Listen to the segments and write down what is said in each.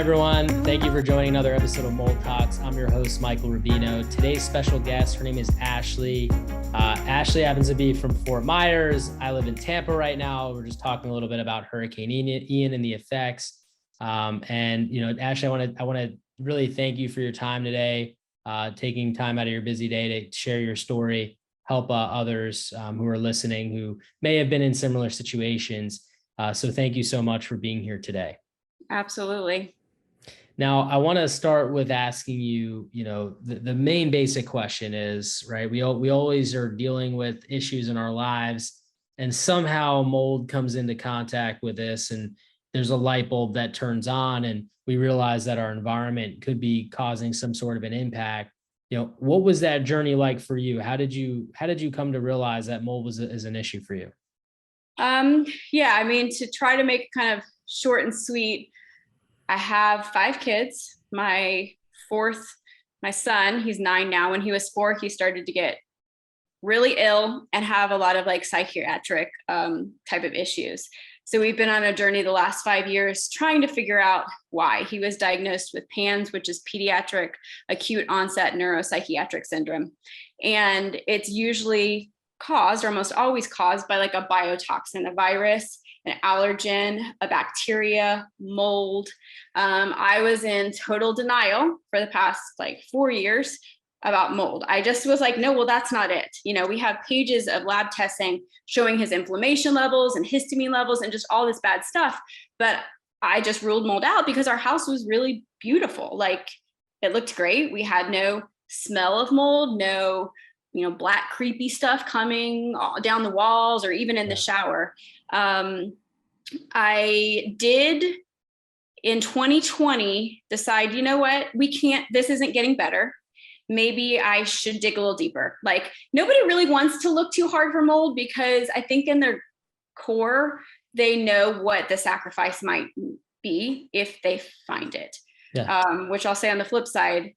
everyone. Thank you for joining another episode of Mold Talks. I'm your host, Michael Rubino. Today's special guest, her name is Ashley. Ashley happens to be from Fort Myers. I live in Tampa right now. We're just talking a little bit about Hurricane Ian and the effects. Ashley, I want to really thank you for your time today, taking time out of your busy day to share your story, help others who are listening who may have been in similar situations. So thank you so much for being here today. Absolutely. Now, I want to start with asking you, the main basic question is, right, we always are dealing with issues in our lives, and somehow mold comes into contact with this, and there's a light bulb that turns on, and we realize that our environment could be causing some sort of an impact. What was that journey like for you? How did you come to realize that mold is an issue for you? To try to make it kind of short and sweet, I have 5 kids. My son, he's 9 now. When he was 4, he started to get really ill and have a lot of psychiatric type of issues. So we've been on a journey the last 5 years trying to figure out why. He was diagnosed with PANDAS, which is pediatric acute onset neuropsychiatric syndrome. And it's usually caused, or almost always caused, by a biotoxin, a virus, an allergen, a bacteria, mold. I was in total denial for the past 4 years about mold. I just was no, well, that's not it. We have pages of lab testing showing his inflammation levels and histamine levels and just all this bad stuff. But I just ruled mold out because our house was really beautiful. It looked great. We had no smell of mold, no black creepy stuff coming down the walls or even in the shower. I did in 2020 decide, this isn't getting better. Maybe I should dig a little deeper. Nobody really wants to look too hard for mold because I think in their core, they know what the sacrifice might be if they find it. Yeah. Which I'll say on the flip side,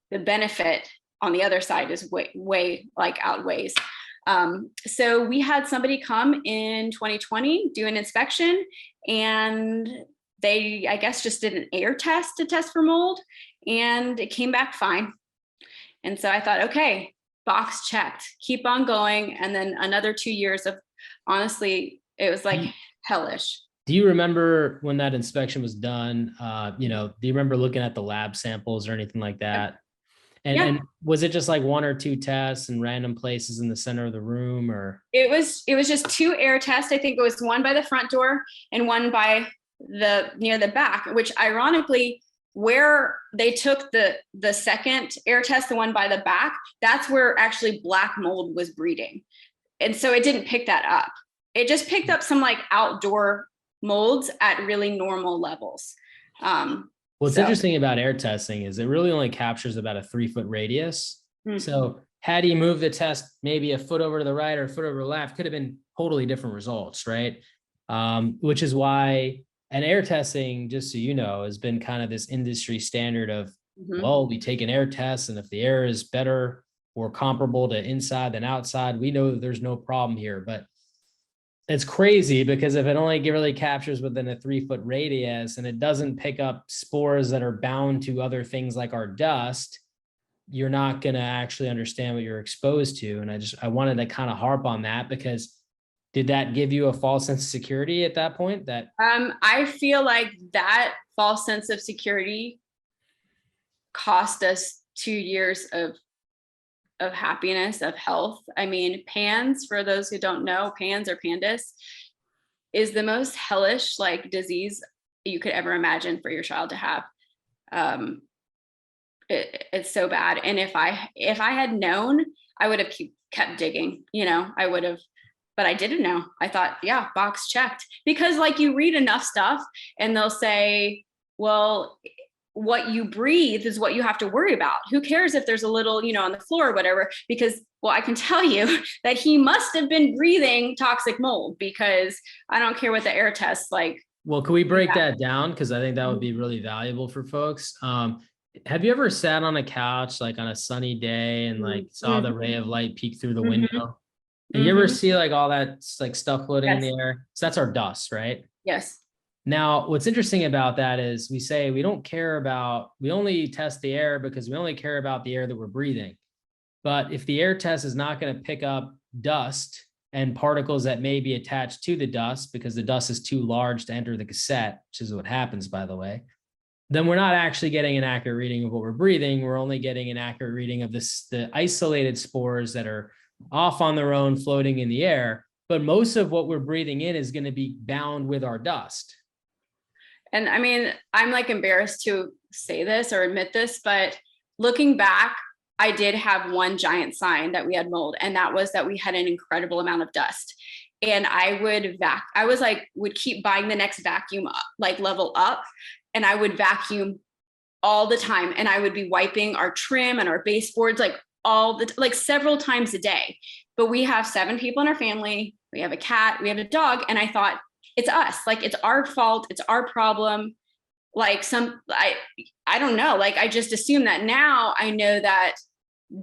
the benefit on the other side is way outweighs. So we had somebody come in 2020, do an inspection, and they, I guess, just did an air test to test for mold, and it came back fine. And so I thought, okay, box checked, keep on going. And then another 2 years of, honestly, it was hellish. Do you remember when that inspection was done? Do you remember looking at the lab samples or anything like that? And was it just 1 or 2 tests in random places in the center of the room, or? It was just 2 air tests. I think it was one by the front door and one by near the back, which ironically, where they took the second air test, the one by the back, that's where actually black mold was breeding. And so it didn't pick that up. It just picked up some outdoor molds at really normal levels. What's interesting about air testing is it really only captures about a 3-foot radius. Mm-hmm. So had he moved the test maybe a foot over to the right or a foot over to the left, could have been totally different results, right? Which is why an air testing, just so you know, has been kind of this industry standard of, well, we take an air test, and if the air is better or comparable to inside than outside, we know that there's no problem here. But it's crazy because if it only really captures within a 3-foot radius and it doesn't pick up spores that are bound to other things like our dust, you're not going to actually understand what you're exposed to. And I wanted to kind of harp on that, because did that give you a false sense of security at that point? I feel like that false sense of security cost us 2 years of happiness, of health. I mean, PANS, for those who don't know, PANS or PANDAS is the most hellish disease you could ever imagine for your child to have. It's so bad. And if I had known, I would have kept digging, I would have, but I didn't know. I thought, yeah, box checked, because you read enough stuff and they'll say, well, what you breathe is what you have to worry about. Who cares if there's a little, on the floor or whatever, because, well, I can tell you that he must have been breathing toxic mold, because I don't care what the air tests Well, can we break that down? Because I think that would be really valuable for folks. Have you ever sat on a couch, on a sunny day and saw the ray of light peek through the window? And you ever see all that stuff floating in the air? So that's our dust, right? Yes. Now, what's interesting about that is we say we only test the air because we only care about the air that we're breathing. But if the air test is not going to pick up dust and particles that may be attached to the dust because the dust is too large to enter the cassette, which is what happens, by the way, then we're not actually getting an accurate reading of what we're breathing. We're only getting an accurate reading of the isolated spores that are off on their own, floating in the air. But most of what we're breathing in is going to be bound with our dust. And I mean, I'm like embarrassed to say this or admit this, but looking back, I did have one giant sign that we had mold, and that was that we had an incredible amount of dust. And I would keep buying the next vacuum up, like level up, and I would vacuum all the time. And I would be wiping our trim and our baseboards like several times a day. But we have 7 people in our family. We have a cat, we have a dog. And I thought, it's us, like, it's our fault. It's our problem. Like I don't know. Like, I just assume that now I know that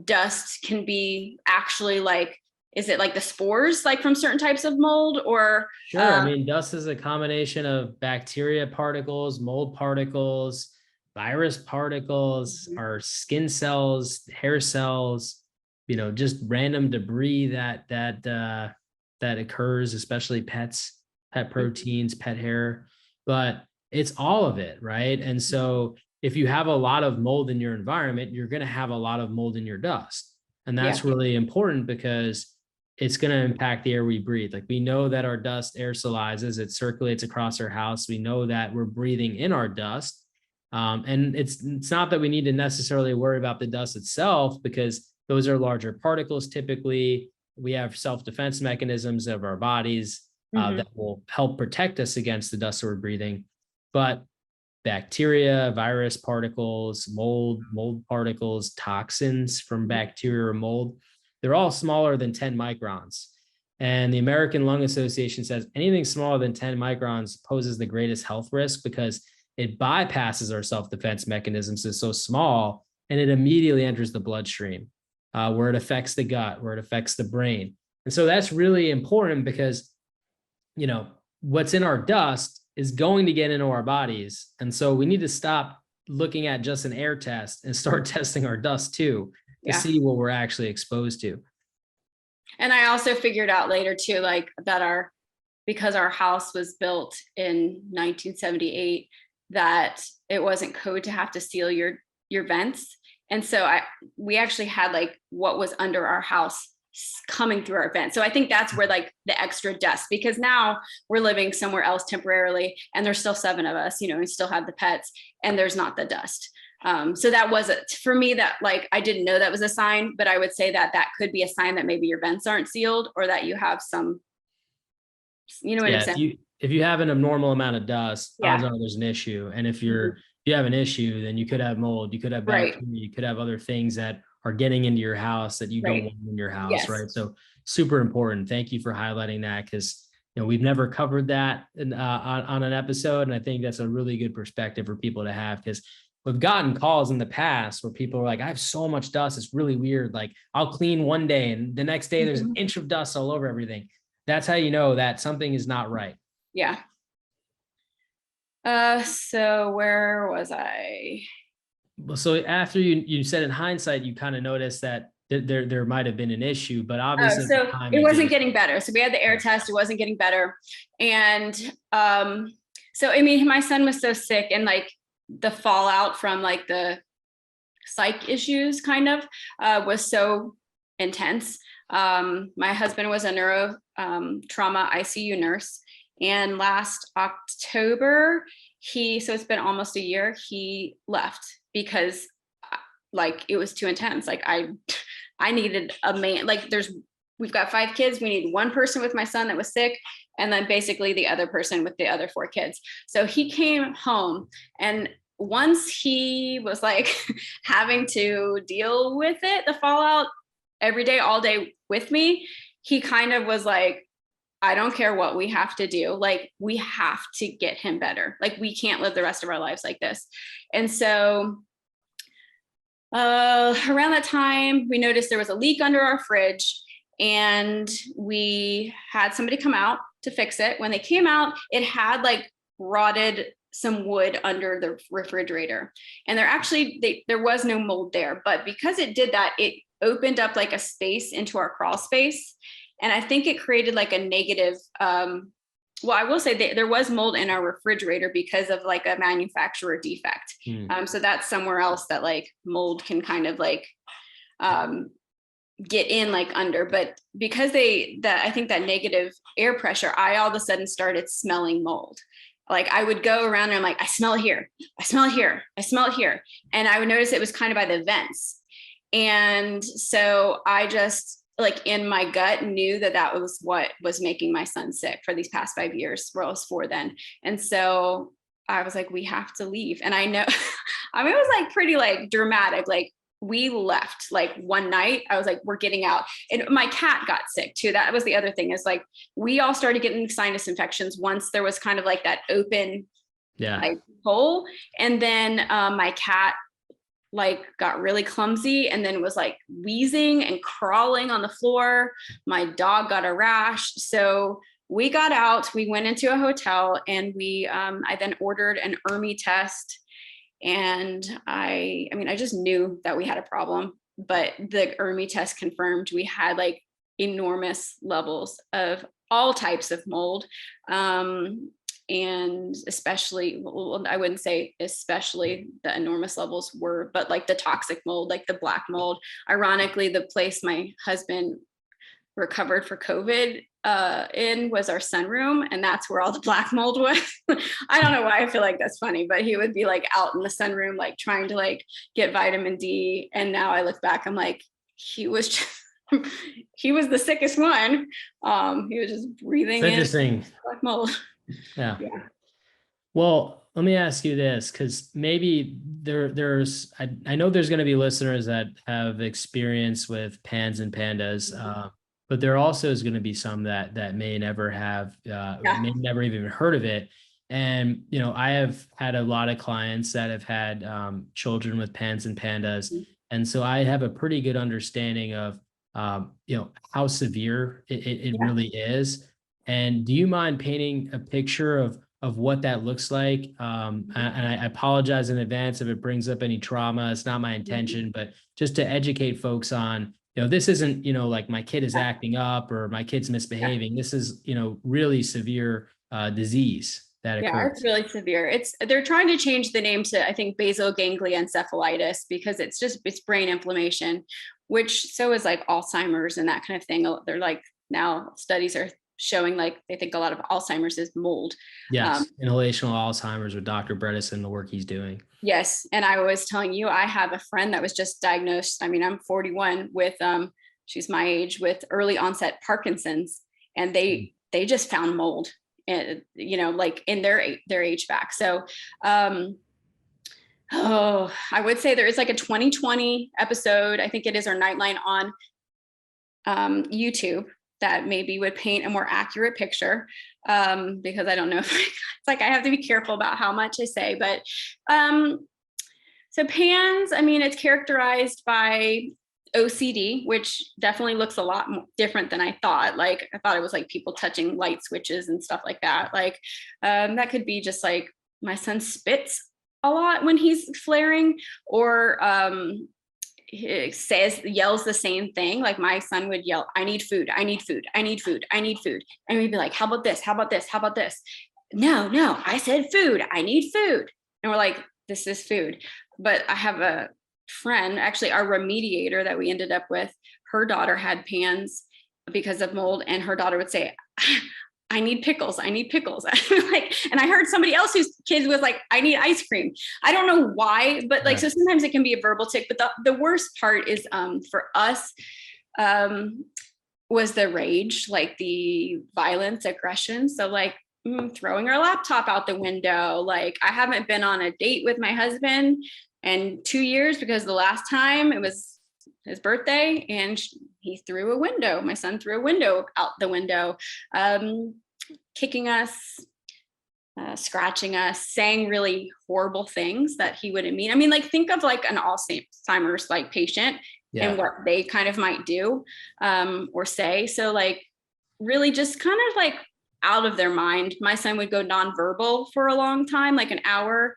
dust can be actually like, is it like the spores, like from certain types of mold or? Sure. I mean, dust is a combination of bacteria particles, mold particles, virus particles, our skin cells, hair cells, just random debris that occurs, especially pet proteins, pet hair, but it's all of it, right? And so if you have a lot of mold in your environment, you're going to have a lot of mold in your dust. And that's really important because it's going to impact the air we breathe. Like, we know that our dust aerosolizes, it circulates across our house. We know that we're breathing in our dust. And it's not that we need to necessarily worry about the dust itself, because those are larger particles. Typically, we have self-defense mechanisms of our bodies that will help protect us against the dust that we're breathing. But bacteria, virus particles, mold particles, toxins from bacteria or mold, they're all smaller than 10 microns. And the American Lung Association says anything smaller than 10 microns poses the greatest health risk because it bypasses our self-defense mechanisms. It's so small, and it immediately enters the bloodstream, where it affects the gut, where it affects the brain. And so that's really important because, what's in our dust is going to get into our bodies. And so we need to stop looking at just an air test and start testing our dust too, to see what we're actually exposed to. And I also figured out later too, like that because our house was built in 1978, that it wasn't code to have to seal your vents. And so we actually had like what was under our house coming through our vent. So I think that's where like the extra dust, because now we're living somewhere else temporarily and there's still 7 of us, we still have the pets and there's not the dust. So that was it for me, that like, I didn't know that was a sign, but I would say that could be a sign that maybe your vents aren't sealed or that you have some, what I'm saying? If you have an abnormal amount of dust, odds are there's an issue. And if you have an issue, then you could have mold, you could have bacteria, you could have other things that are getting into your house that you don't want in your house, right? So super important. Thank you for highlighting that, because we've never covered that on an episode, and I think that's a really good perspective for people to have, because we've gotten calls in the past where people are like, I have so much dust, it's really weird. Like, I'll clean one day and the next day there's an inch of dust all over everything. That's how you know that something is not right. Yeah. So where was I? Well, so after you said in hindsight, you kind of noticed that there might have been an issue, but obviously so it wasn't getting better. So we had the air test, it wasn't getting better. And so, I mean, my son was so sick, and like the fallout from like the psych issues kind of was so intense. My husband was a neuro trauma ICU nurse. And last October, so it's been almost a year, he left because like it was too intense. Like I needed a man, like we've got 5 kids. We need one person with my son that was sick, and then basically the other person with the other 4 kids. So he came home, and once he was like having to deal with it, the fallout every day, all day with me, he kind of was like, I don't care what we have to do. Like, we have to get him better. Like, we can't live the rest of our lives like this. And so around that time, we noticed there was a leak under our fridge, and we had somebody come out to fix it. When they came out, it had like rotted some wood under the refrigerator, and there was no mold there, but because it did that, it opened up like a space into our crawl space. And I think it created like a negative, well, I will say that there was mold in our refrigerator because of like a manufacturer defect. So that's somewhere else that like mold can kind of like get in like under, but because I think that negative air pressure, I all of a sudden started smelling mold. Like I would go around and I'm like, I smell it here, I smell it here, I smell it here. And I would notice it was kind of by the vents. And so I just like in my gut knew that was what was making my son sick for these past 5 years, where I was 4 then. And so I was like, we have to leave. And I know, I mean, it was like pretty like dramatic. Like we left like one night, I was like, we're getting out. And my cat got sick too. That was the other thing, is like, we all started getting sinus infections once there was kind of like that open like hole. And then my cat like got really clumsy and then was like wheezing and crawling on the floor. My dog got a rash. So we got out, we went into a hotel, and I then ordered an ERMI test. And I mean, I just knew that we had a problem, but the ERMI test confirmed we had like enormous levels of all types of mold. And especially, well, I wouldn't say especially the enormous levels were, but like the toxic mold, like the black mold. Ironically, the place my husband recovered for COVID in was our sunroom, and that's where all the black mold was. I don't know why I feel like that's funny, but he would be like out in the sunroom, like trying to like get vitamin D. And now I look back, I'm like, he was the sickest one. He was just breathing in black mold. Yeah. Well, let me ask you this, because maybe I know there's going to be listeners that have experience with PANS and PANDAS, but there also is going to be some that may never have, may never even heard of it. And, you know, I have had a lot of clients that have had children with PANS and PANDAS. And so I have a pretty good understanding of, you know, how severe it really is. And do you mind painting a picture of what that looks like? And I apologize in advance if it brings up any trauma. It's not my intention, but just to educate folks on, you know, this isn't, you know, like my kid is acting up or my kid's misbehaving. This is, you know, really severe disease that occurs. Yeah, it's really severe. They're trying to change the name to, I think, basal ganglia encephalitis, because it's brain inflammation, which so is like Alzheimer's and that kind of thing. They're like, now studies are showing like they think a lot of Alzheimer's is mold. Yes, inhalational Alzheimer's with Dr. Bredesen, the work he's doing. Yes, and I was telling you, I have a friend that was just diagnosed. I mean, I'm 41 with, she's my age, with early onset Parkinson's, and they just found mold, and you know, like in their HVAC. So, I would say there is like a 2020 episode, I think it is, or Nightline on YouTube, that maybe would paint a more accurate picture, because I don't know if it's like I have to be careful about how much I say, but so PANS, I mean, it's characterized by OCD, which definitely looks a lot different than I thought. Like I thought it was like people touching light switches and stuff like that. Like that could be just like my son spits a lot when he's flaring, or yells the same thing. Like my son would yell, I need food, I need food, I need food, I need food. And we'd be like, how about this? How about this? How about this? No, I said food, I need food. And we're like, this is food. But I have a friend, actually our remediator that we ended up with, her daughter had PANS because of mold, and her daughter would say, I need pickles, I need pickles. Like, and I heard somebody else whose kid was like, I need ice cream. I don't know why, but like, so sometimes it can be a verbal tick, but the worst part is for us was the rage, like the violence, aggression. So like throwing our laptop out the window. Like I haven't been on a date with my husband in 2 years, because the last time it was his birthday and my son threw a window out the window, kicking us, scratching us, saying really horrible things that he wouldn't mean. I mean, like think of like an Alzheimer's like patient and what they kind of might do or say. So like really just kind of like out of their mind. My son would go nonverbal for a long time, like an hour.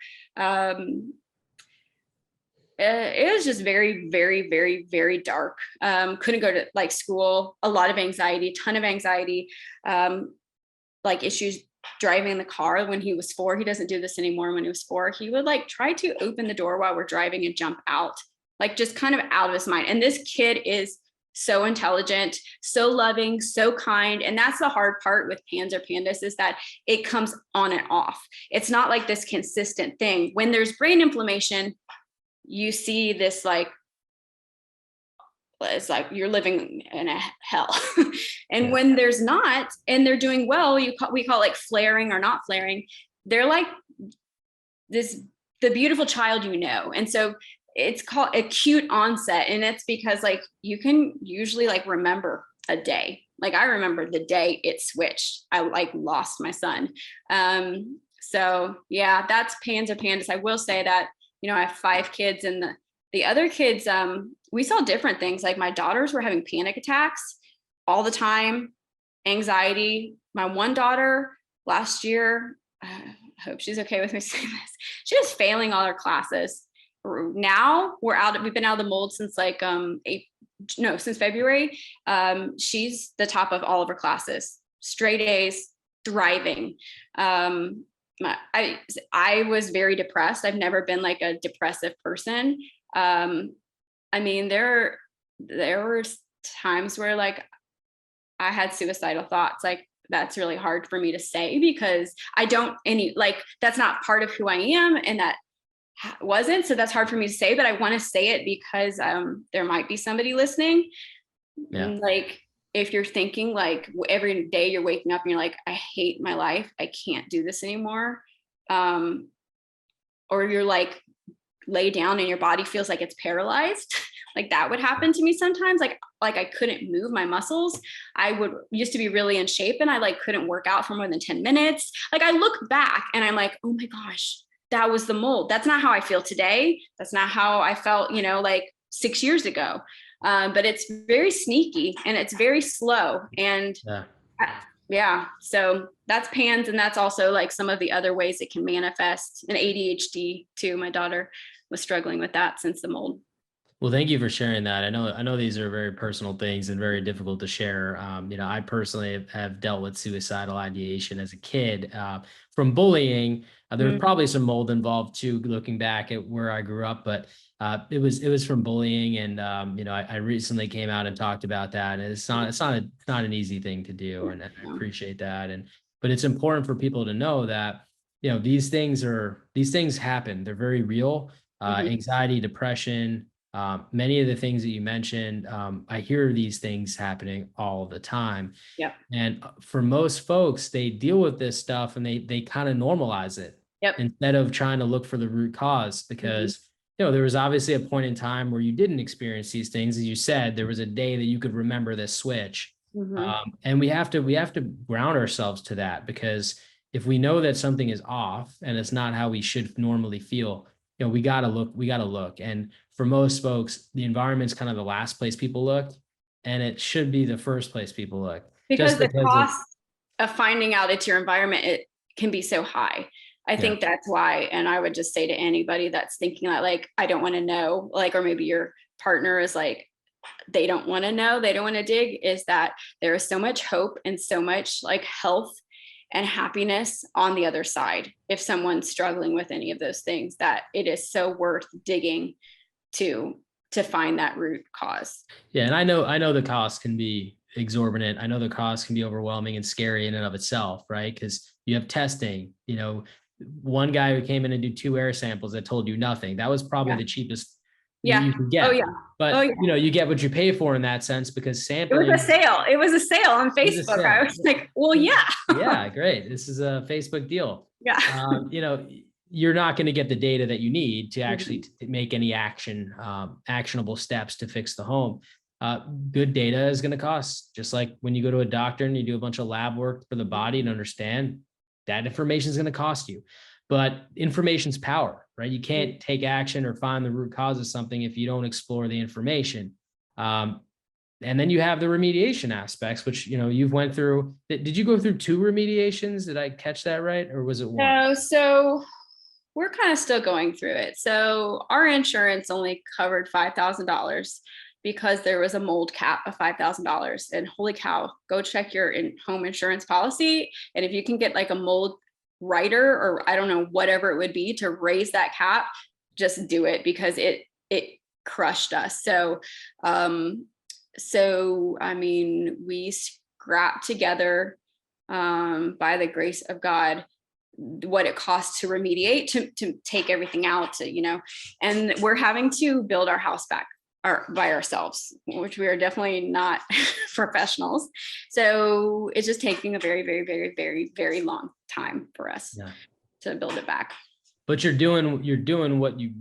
It was just very, very, very, very dark. Couldn't go to like school, a lot of anxiety, ton of anxiety, like issues driving the car when he was 4. He doesn't do this anymore. When he was 4, he would like try to open the door while we're driving and jump out, like just kind of out of his mind. And this kid is so intelligent, so loving, so kind. And that's the hard part with PANS or PANDAS, is that it comes on and off. It's not like this consistent thing. When there's brain inflammation, you see this like, it's like you're living in a hell. And when there's not, and they're doing well, we call it like flaring or not flaring. They're like the beautiful child, you know. And so it's called acute onset. And it's because like you can usually like remember a day. Like I remember the day it switched. I like lost my son. So yeah, that's PANS or PANDAS. I will say that, you know, I have 5 kids, and the other kids, we saw different things. Like my daughters were having panic attacks all the time, anxiety. My one daughter last year, I hope she's okay with me saying this, she was failing all her classes. Now we've been out of the mold since like since February. She's the top of all of her classes, straight A's, thriving. I was very depressed. I've never been like a depressive person. I mean, there were times where like I had suicidal thoughts. Like that's really hard for me to say because that's not part of who I am, and that wasn't. So that's hard for me to say, but I want to say it because there might be somebody listening. Yeah. And like if you're thinking like every day you're waking up and you're like, I hate my life, I can't do this anymore. Or you're like lay down and your body feels like it's paralyzed. Like that would happen to me sometimes. Like I couldn't move my muscles. I used to be really in shape and I like couldn't work out for more than 10 minutes. Like I look back and I'm like, oh my gosh, that was the mold. That's not how I feel today. That's not how I felt, you know, like 6 years ago. But it's very sneaky and it's very slow. And yeah, so that's PANS. And that's also like some of the other ways it can manifest. And ADHD too. My daughter was struggling with that since the mold. Well, thank you for sharing that. I know these are very personal things and very difficult to share. You know, I personally have dealt with suicidal ideation as a kid from bullying. There was probably some mold involved too, looking back at where I grew up, but it was from bullying. And you know, I recently came out and talked about that. And it's not an easy thing to do, and I appreciate that. But it's important for people to know that, you know, these things happen. They're very real. Anxiety, depression. Many of the things that you mentioned, I hear these things happening all the time. Yep. And for most folks, they deal with this stuff and they kind of normalize it instead of trying to look for the root cause, because you know, there was obviously a point in time where you didn't experience these things. As you said, there was a day that you could remember this switch. And we have to ground ourselves to that, because if we know that something is off and it's not how we should normally feel, you know, we got to look. And for most folks, the environment's kind of the last place people look, and it should be the first place people look. Because the cost of finding out it's your environment, it can be so high. I think that's why. And I would just say to anybody that's thinking that, like, I don't want to know, like, or maybe your partner is like, they don't want to know, they don't want to dig, is that there is so much hope and so much like health and happiness on the other side. If someone's struggling with any of those things, that it is so worth digging to find that root cause. Yeah. And I know the cost can be exorbitant. I know the cost can be overwhelming and scary in and of itself, right? Because you have testing, you know, one guy who came in and did 2 air samples that told you nothing. That was probably the cheapest you could get. But you know, you get what you pay for in that sense, because sampling. It was a sale on Facebook. I was like, well, yeah, great. This is a Facebook deal. Yeah. You know, you're not going to get the data that you need to actually make any actionable steps to fix the home. Good data is going to cost, just like when you go to a doctor and you do a bunch of lab work for the body and understand that information is going to cost you. But information's power, right? You can't take action or find the root cause of something if you don't explore the information. and then you have the remediation aspects, which, you've went through. Did you go through 2 remediations? Did I catch that right? Or was it 1? No, so we're kind of still going through it. So our insurance only covered $5,000 because there was a mold cap of $5,000. And holy cow, go check your home insurance policy. And if you can get like a mold writer, or I don't know, whatever it would be to raise that cap, just do it, because it crushed us. So I mean, we scrapped together, by the grace of God, what it costs to remediate, to take everything out, and we're having to build our house back by ourselves, which we are definitely not professionals. So it's just taking a very, very, very, very, very long time for us to build it back. But you're doing what you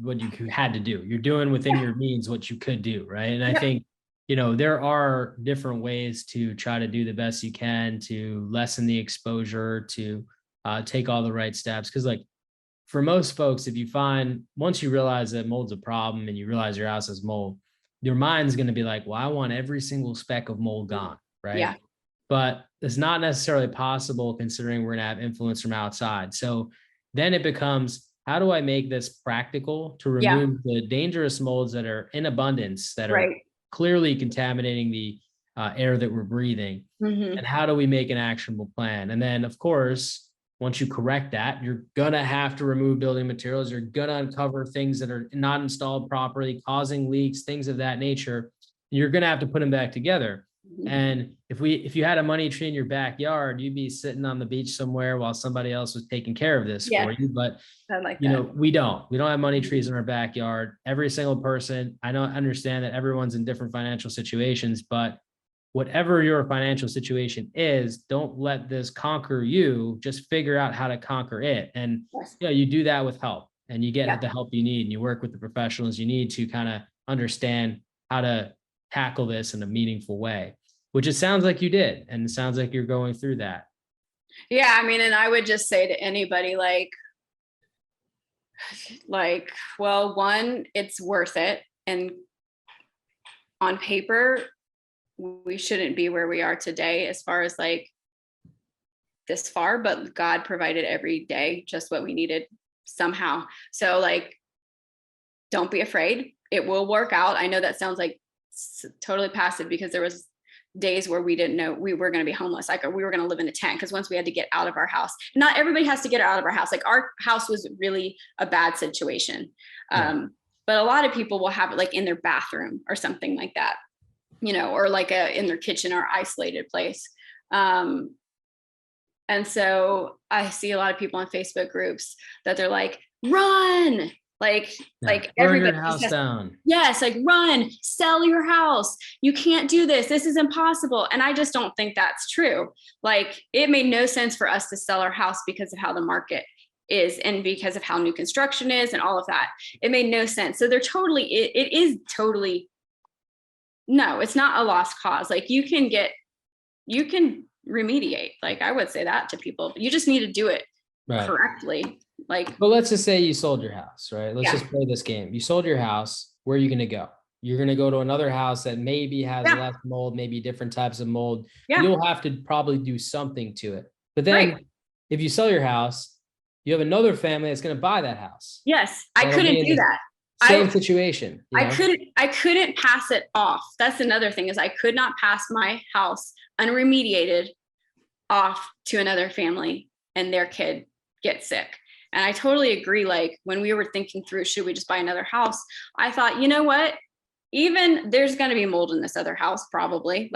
had to do. You're doing within your means what you could do, right? And I think, there are different ways to try to do the best you can to lessen the exposure, to take all the right steps. Because like for most folks, if you find, once you realize that mold's a problem and you realize your house has mold, your mind's going to be like, well, I want every single speck of mold gone, right? Yeah. But it's not necessarily possible, considering we're going to have influence from outside. So then it becomes, how do I make this practical to remove the dangerous molds that are in abundance, that are clearly contaminating the air that we're breathing? And how do we make an actionable plan? And then, of course, once you correct that, you're going to have to remove building materials. You're going to uncover things that are not installed properly, causing leaks, things of that nature. You're going to have to put them back together. And if you had a money tree in your backyard, you'd be sitting on the beach somewhere while somebody else was taking care of this for you. But we don't have money trees in our backyard. Every single person, I don't understand that everyone's in different financial situations, but whatever your financial situation is, don't let this conquer you. Just figure out how to conquer it. And you do that with help, and you get the help you need, and you work with the professionals you need to kind of understand how to tackle this in a meaningful way, which it sounds like you did. And it sounds like you're going through that. Yeah. I mean, and I would just say to anybody, well, one, it's worth it. And on paper, we shouldn't be where we are today as far as this far, but God provided every day just what we needed somehow. So don't be afraid. It will work out. I know that sounds like totally passive, because there was days where we didn't know we were going to be homeless, we were going to live in a tent, because once we had to get out of our house. Not everybody has to get out of our house. Our house was really a bad situation. But a lot of people will have it in their bathroom or something like that, or in their kitchen or isolated place. And so I see a lot of people on Facebook groups that they're run, burn everybody your house down. Yes. Run, sell your house. You can't do this. This is impossible. And I just don't think that's true. It made no sense for us to sell our house because of how the market is, and because of how new construction is and all of that. It made no sense. So it is totally, no, it's not a lost cause. You can remediate. I would say that to people, but you just need to do it correctly. But let's just say you sold your house, right? Let's just play this game. You sold your house. Where are you going to go? You're going to go to another house that maybe has less mold, maybe different types of mold. You'll have to probably do something to it. But then if you sell your house, you have another family that's going to buy that house. Yes. I couldn't do that. Same situation. I couldn't pass it off. That's another thing, is I could not pass my house unremediated off to another family and their kid get sick. And I totally agree. When we were thinking through, should we just buy another house? I thought, you know what? Even there's going to be mold in this other house, probably.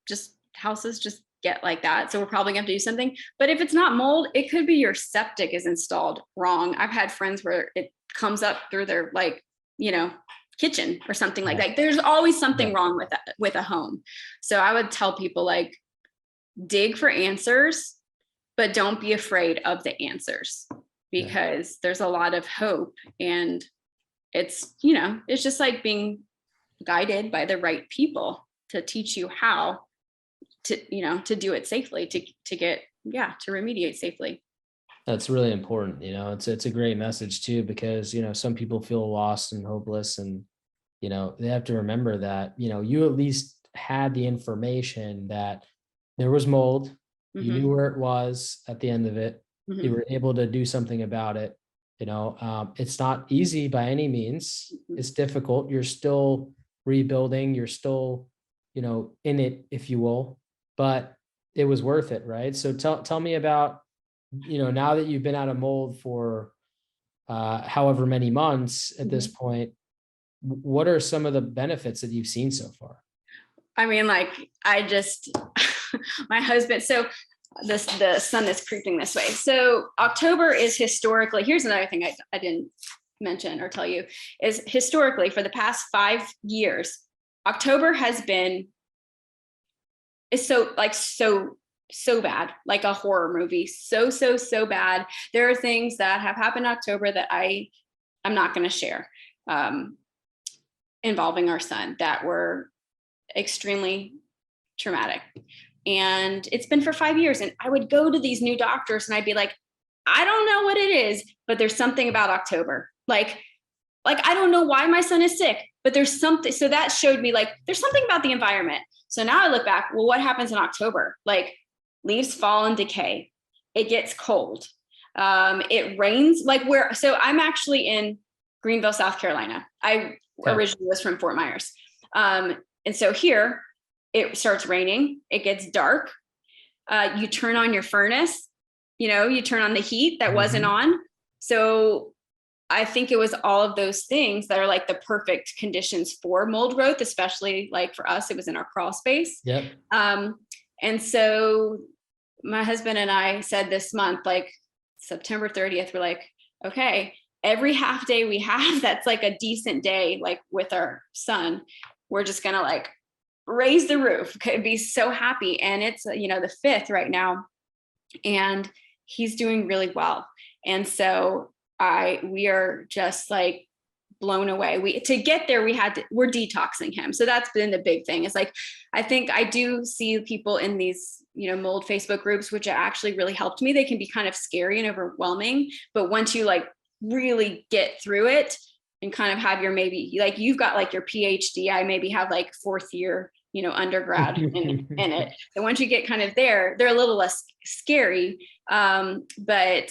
Just houses just get like that. So we're probably going to have to do something. But if it's not mold, it could be your septic is installed wrong. I've had friends where it comes up through their kitchen or something like that. There's always something wrong with a home. So I would tell people dig for answers, but don't be afraid of the answers, because there's a lot of hope, and it's just being guided by the right people to teach you how to do it safely, to remediate safely. That's really important. It's a great message too, because, some people feel lost and hopeless, and, they have to remember that, you at least had the information that there was mold, you knew where it was at the end of it, you were able to do something about it. It's not easy by any means. It's difficult. You're still rebuilding. You're still, in it, if you will, but it was worth it, right? So tell me about, now that you've been out of mold for however many months at this point, what are some of the benefits that you've seen so far? I mean, like, my husband, so the sun is creeping this way. So October is historically, here's another thing I didn't mention or tell you, is historically for the past 5 years, October has been, is so bad, like a horror movie. So bad. There are things that have happened in October that I'm not going to share, involving our son, that were extremely traumatic. And it's been for 5 years. And I would go to these new doctors and I'd be like, I don't know what it is, but there's something about October. Like, I don't know why my son is sick, but there's something. So that showed me, like, there's something about the environment. So now I look back, well, what happens in October? Like, leaves fall and decay. It gets cold. It rains. So I'm actually in Greenville, South Carolina. I originally was from Fort Myers. And so here it starts raining, it gets dark. You turn on your furnace, you turn on the heat that wasn't on. So I think it was all of those things that are like the perfect conditions for mold growth, especially like for us, it was in our crawl space. Yep. And so my husband and I said this month, like September 30th, we're like, okay, every half day we have that's like a decent day, like with our son, we're just gonna like raise the roof. Could be so happy. And it's, the 5th right now, and he's doing really well. And so we are just like blown away. To get there, we're detoxing him. So that's been the big thing. It's like, I think I do see people in these, mold Facebook groups, which actually really helped me. They can be kind of scary and overwhelming, but once you like really get through it and kind of have your, maybe like you've got like your PhD, I maybe have like 4th year, undergrad in it. So once you get kind of there, they're a little less scary. But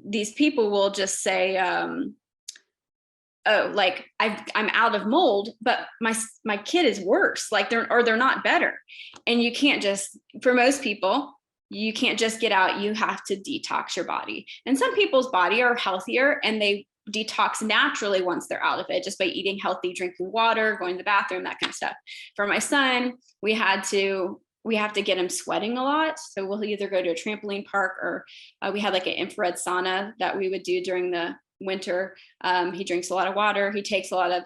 these people will just say, oh, like I'm out of mold, but my kid is worse. Like they're not better. And you can't just, for most people, you can't just get out. You have to detox your body. And some people's body are healthier and they detox naturally once they're out of it, just by eating healthy, drinking water, going to the bathroom, that kind of stuff. For my son, we have to get him sweating a lot. So we'll either go to a trampoline park or we had like an infrared sauna that we would do during the winter. He drinks a lot of water. He takes a lot of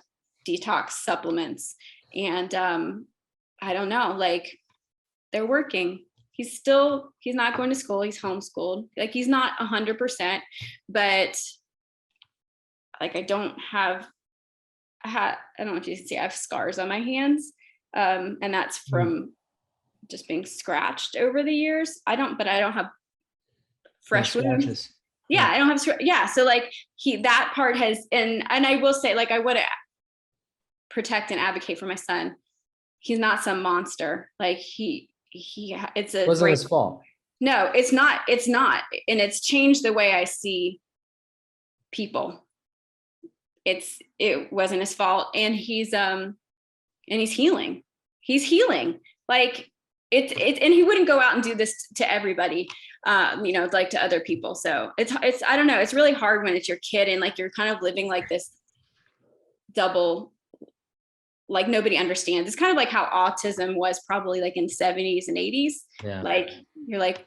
detox supplements. And I don't know, like they're working. He's not going to school. He's homeschooled. Like he's not 100%, but like I don't know if you can see, I have scars on my hands. And that's from just being scratched over the years. I don't have fresh wounds. Yeah, I don't have. Yeah. So like that part has, and I will say, like, I would protect and advocate for my son. He's not some monster. Like it's a wasn't his fault. No, it's not. And it's changed the way I see people. It wasn't his fault. And he's healing. He's healing. Like and he wouldn't go out and do this to everybody, like to other people. So it's, I don't know. It's really hard when it's your kid and like, you're kind of living like this double, like nobody understands. It's kind of like how autism was probably like in 70s and 80s. Yeah. Like you're like,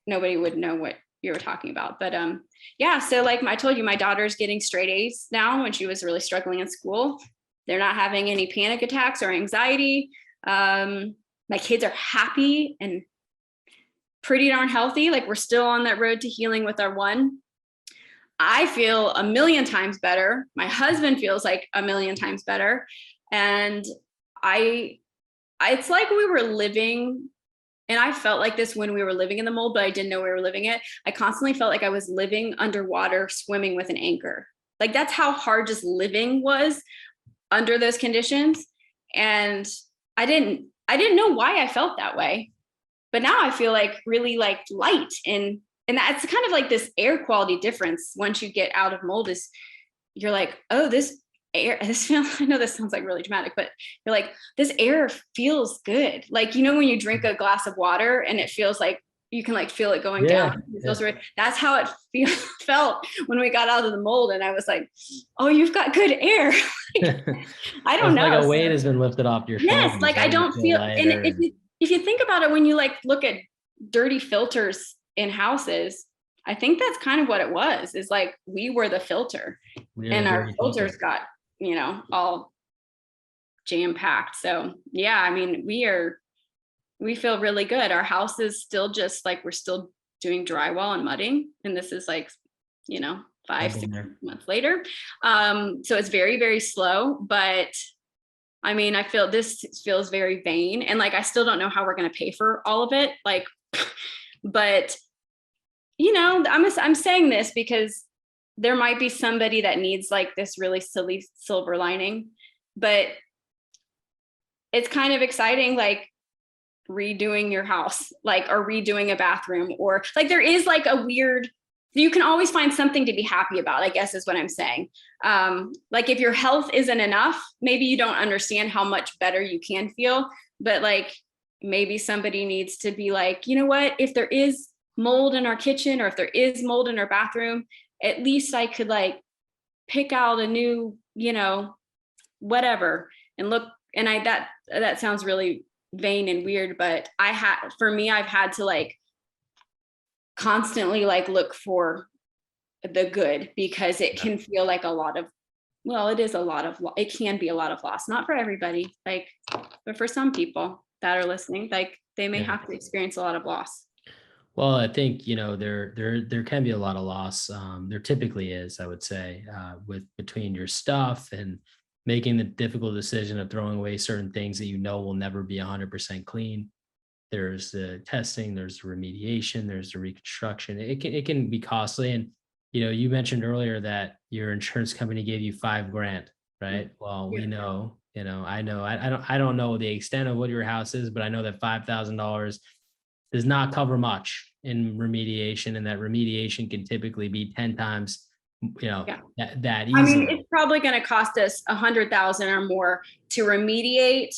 nobody would know what you were talking about. But yeah. So like I told you, my daughter's getting straight A's now when she was really struggling in school. They're not having any panic attacks or anxiety. My kids are happy and pretty darn healthy. Like we're still on that road to healing with our one. I feel 1,000,000 times better. My husband feels like 1,000,000 times better. And it's like we were living, and I felt like this when we were living in the mold, but I didn't know we were living it. I constantly felt like I was living underwater, swimming with an anchor. Like that's how hard just living was under those conditions. And I didn't know why I felt that way, but now I feel like really like light, and that's kind of like this air quality difference. Once you get out of mold, is you're like, oh, this air, I know this sounds like really dramatic, but you're like, this air feels good. Like, you know, when you drink a glass of water and it feels like you can like feel it going down. That's how it felt when we got out of the mold. And I was like, oh, you've got good air. Like, I don't It's know. like a weight has been lifted off your Yes, shoulders, like I right? You don't feel feel, and lighter. if you think about it, when you like look at dirty filters in houses, I think that's kind of what it was, is like we were the filter, and our filters got, you know, all jam packed. So yeah, I mean, we feel really good. Our house is still just like, we're still doing drywall and mudding, and this is like, you know, 5-6 months later. So it's very, very slow, but I mean, I feel this feels very vain, and like I still don't know how we're going to pay for all of it. Like, but you know, I'm saying this because there might be somebody that needs like this really silly silver lining, but it's kind of exciting, like redoing your house, like, or redoing a bathroom, or like there is like a weird, you can always find something to be happy about, I guess is what I'm saying. Like if your health isn't enough, maybe you don't understand how much better you can feel, but like maybe somebody needs to be like, you know what, if there is mold in our kitchen, or if there is mold in our bathroom, at least I could like pick out a new, you know, whatever, and look, and that sounds really vain and weird, but for me, I've had to like constantly like look for the good, because it can feel like a lot of, well, it is a lot of, it can be a lot of loss, not for everybody, like, but for some people that are listening, like they may have to experience a lot of loss. Well, I think, you know, there can be a lot of loss. There typically is, I would say, with between your stuff and making the difficult decision of throwing away certain things that you know will never be 100% clean. There's the testing, there's the remediation, there's the reconstruction. It can be costly. And, you know, you mentioned earlier that your insurance company gave you $5,000, right? Well, we know, you know, I don't know the extent of what your house is, but I know that $5,000 does not cover much in remediation, and that remediation can typically be 10 times, you know, that easy. I mean, it's probably going to cost us 100,000 or more to remediate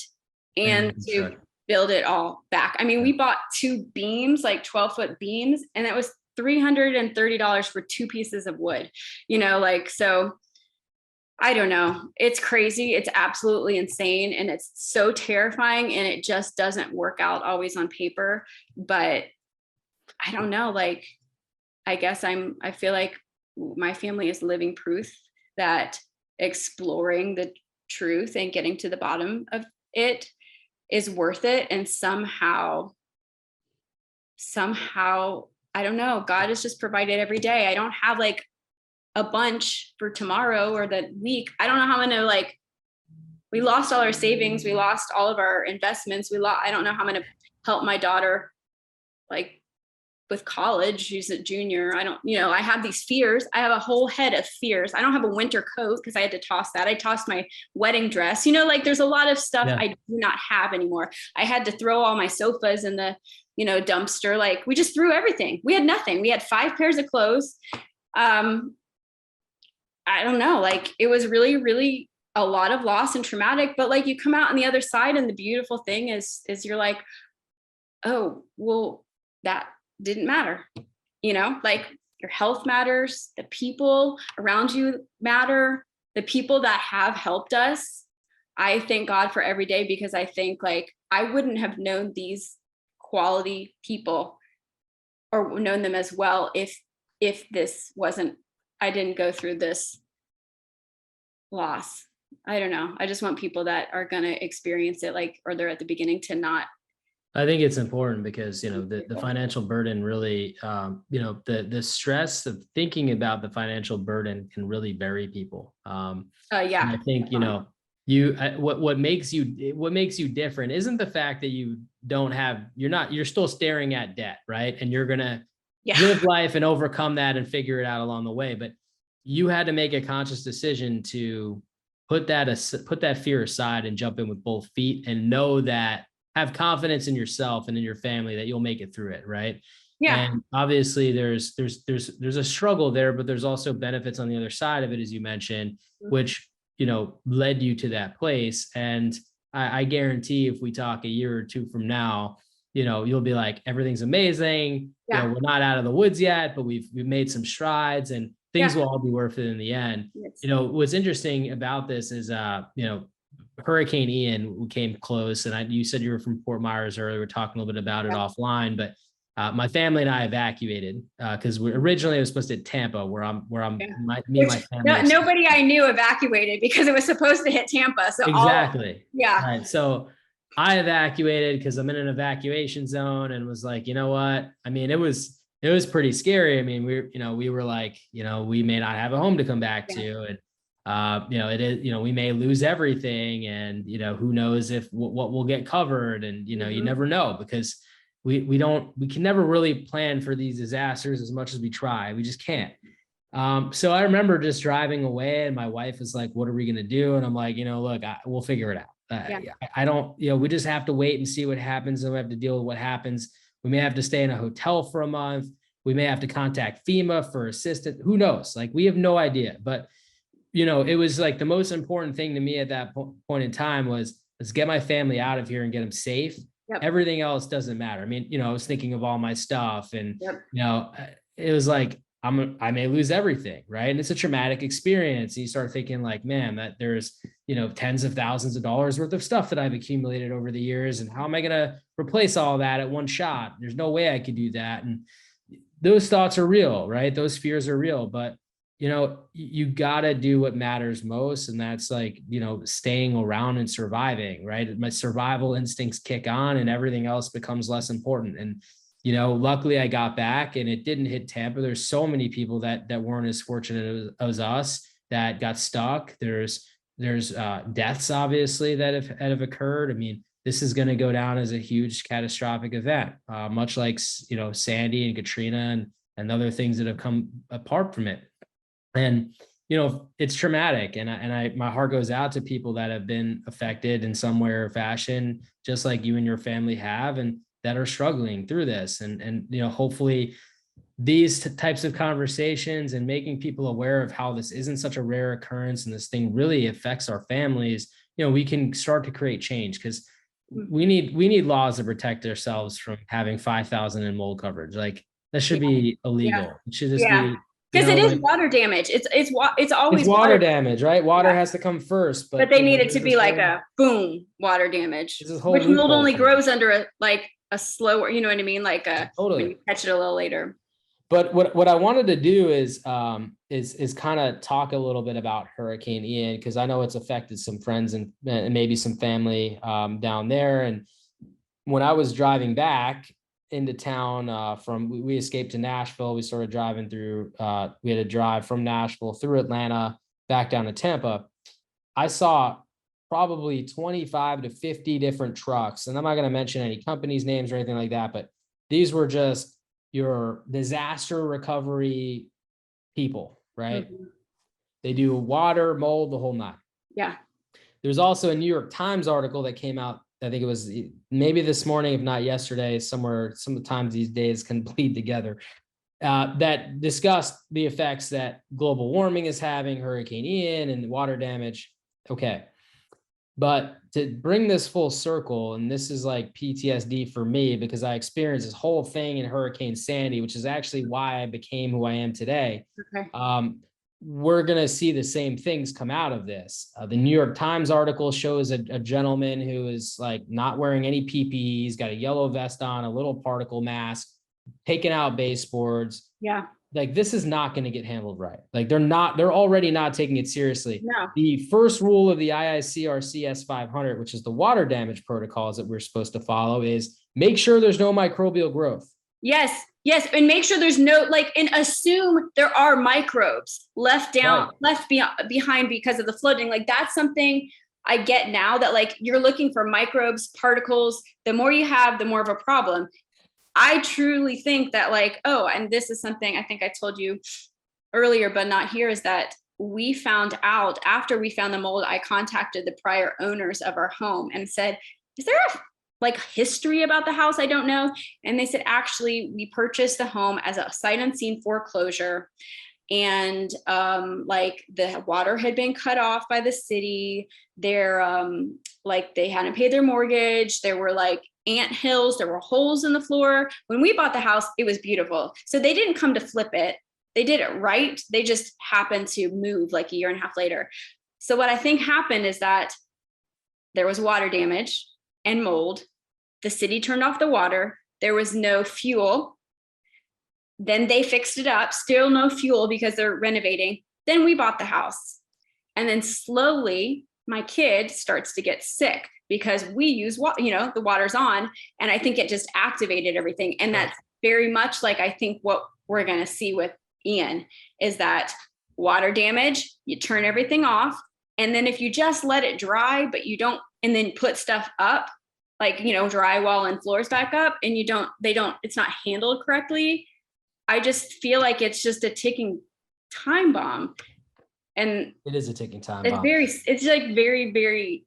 and to build it all back. I mean, we bought 2 beams, like 12-foot beams, and that was $330 for 2 pieces of wood, you know, like, so I don't know. It's crazy. It's absolutely insane. And it's so terrifying, and it just doesn't work out always on paper, but I don't know. Like, I guess I feel like my family is living proof that exploring the truth and getting to the bottom of it is worth it. And somehow, I don't know, God has just provided every day. I don't have like a bunch for tomorrow or the week. I don't know how I'm gonna, like, we lost all our savings, we lost all of our investments, I don't know how I'm gonna help my daughter like with college. She's a junior. I don't, you know, I have these fears. I have a whole head of fears. I don't have a winter coat because I had to toss that. I tossed my wedding dress, you know, like there's a lot of stuff I do not have anymore. I had to throw all my sofas in the, you know, dumpster. Like we just threw everything. We had nothing. We had 5 pairs of clothes. I don't know, like it was really, really a lot of loss and traumatic, but like you come out on the other side, and the beautiful thing is you're like, oh, well, that didn't matter. You know, like your health matters, the people around you matter, the people that have helped us. I thank God for every day, because I think like I wouldn't have known these quality people or known them as well if this wasn't, I didn't go through this loss. I don't know. I just want people that are going to experience it, like, or they're at the beginning, to not. I think it's important because, you know, the financial burden really, you know, the stress of thinking about the financial burden can really bury people. And I think, you know, what makes you different isn't the fact that you don't have, you're still staring at debt, right? And you're going to live life and overcome that and figure it out along the way. But you had to make a conscious decision to put that fear aside and jump in with both feet, and know that, have confidence in yourself and in your family that you'll make it through it. Right. Yeah. And obviously there's a struggle there, but there's also benefits on the other side of it, as you mentioned, which, led you to that place. And I guarantee if we talk a year or two from now, you'll be like, everything's amazing. Yeah. We're not out of the woods yet, but we've made some strides, and things Yeah. will all be worth it in the end. Yes. What's interesting about this is, Hurricane Ian came close, and you said you were from Fort Myers earlier. We were talking a little bit about it offline, but my family and I evacuated because we originally it was supposed to hit Tampa, where I'm my family. Nobody I knew evacuated because it was supposed to hit Tampa. So exactly. Yeah. Right. So I evacuated because I'm in an evacuation zone, and was like, you know what? I mean, it was pretty scary. I mean, we were like, we may not have a home to come back to, and it is, we may lose everything, and who knows if what will get covered, and you never know, because we can never really plan for these disasters as much as we try. We just can't. So I remember just driving away, and my wife was like, what are we going to do? And I'm like, look, we'll figure it out. I don't, we just have to wait and see what happens, and we have to deal with what happens. We may have to stay in a hotel for a month. We may have to contact FEMA for assistance. Who knows? Like, we have no idea. But, it was like the most important thing to me at that point in time was, let's get my family out of here and get them safe. Yep. Everything else doesn't matter. I mean, I was thinking of all my stuff, and, it was like, I may lose everything. Right. And it's a traumatic experience. And you start thinking like, man, that there's, tens of thousands of dollars worth of stuff that I've accumulated over the years. And how am I going to replace all that at one shot? There's no way I could do that. And those thoughts are real, right? Those fears are real, but you got to do what matters most. And that's like, staying around and surviving, right? My survival instincts kick on, and everything else becomes less important. And, luckily I got back, and it didn't hit Tampa. There's so many people that weren't as fortunate as us that got stuck. There's deaths, obviously, that have occurred. I mean, this is going to go down as a huge catastrophic event, much like, Sandy and Katrina and other things that have come apart from it. And, it's traumatic, and my heart goes out to people that have been affected in some way or fashion, just like you and your family have, and that are struggling through this. And hopefully these types of conversations, and making people aware of how this isn't such a rare occurrence, and this thing really affects our families, we can start to create change, because we need laws to protect ourselves from having 5,000 in mold coverage. Like, that should be illegal. It should just be, because it is water damage. It's always water damage, right? Water has to come first, but they need it to be like a boom water damage, which mold only grows under a slower, you know what I mean? Like when you catch it a little later. But what I wanted to do is kind of talk a little bit about Hurricane Ian, because I know it's affected some friends and maybe some family down there. And when I was driving back into town we escaped to Nashville, we started driving through, we had to drive from Nashville through Atlanta back down to Tampa. I saw probably 25 to 50 different trucks, and I'm not going to mention any companies' names or anything like that, but these were just your disaster recovery people, right? Mm-hmm. They do water, mold, the whole nine. Yeah. There's also a New York Times article that came out, I think it was maybe this morning, if not yesterday, somewhere, sometimes these days can bleed together, that discussed the effects that global warming is having, Hurricane Ian and water damage. Okay. But to bring this full circle, and this is like PTSD for me, because I experienced this whole thing in Hurricane Sandy, which is actually why I became who I am today. Okay. We're going to see the same things come out of this. The New York Times article shows a gentleman who is like not wearing any PPE. He's got a yellow vest on, a little particle mask, taking out baseboards. Yeah. Like, this is not going to get handled right. Like, they're already not taking it seriously. No. The first rule of the IICRC S500, which is the water damage protocols that we're supposed to follow, is make sure there's no microbial growth. Yes. Yes. And make sure there's no, and assume there are microbes left behind because of the flooding. Like, that's something I get now, that you're looking for microbes, particles. The more you have, the more of a problem. I truly think that and this is something I think I told you earlier, but not here, is that we found out after we found the mold, I contacted the prior owners of our home and said, is there a like history about the house? I don't know. And they said, actually, we purchased the home as a sight unseen foreclosure. And like the water had been cut off by the city. They're like they hadn't paid their mortgage. There were like ant hills. There were holes in the floor. When we bought the house, it was beautiful. So they didn't come to flip it. They did it right. They just happened to move like a year and a half later. So what I think happened is that there was water damage and mold. The city turned off the water. There was no fuel. Then they fixed it up, still no fuel because they're renovating. Then we bought the house. And then slowly my kid starts to get sick because we use water, you know, the water's on. And I think it just activated everything. And that's very much like, I think what we're going to see with Ian is that water damage, you turn everything off. And then if you just let it dry, but you don't, and then put stuff up, like, you know, drywall and floors back up, and it's not handled correctly. I just feel like it's just a ticking time bomb. And it is a ticking time bomb. It's like very,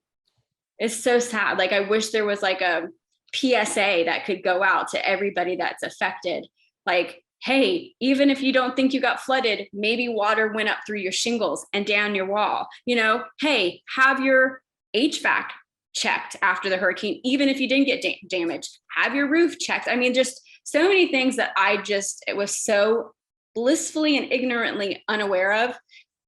it's so sad. Like, I wish there was like a PSA that could go out to everybody that's affected. Like, hey, even if you don't think you got flooded, maybe water went up through your shingles and down your wall. You know, hey, have your HVAC checked after the hurricane, even if you didn't get damaged, have your roof checked. I mean, just so many things that it was so blissfully and ignorantly unaware of.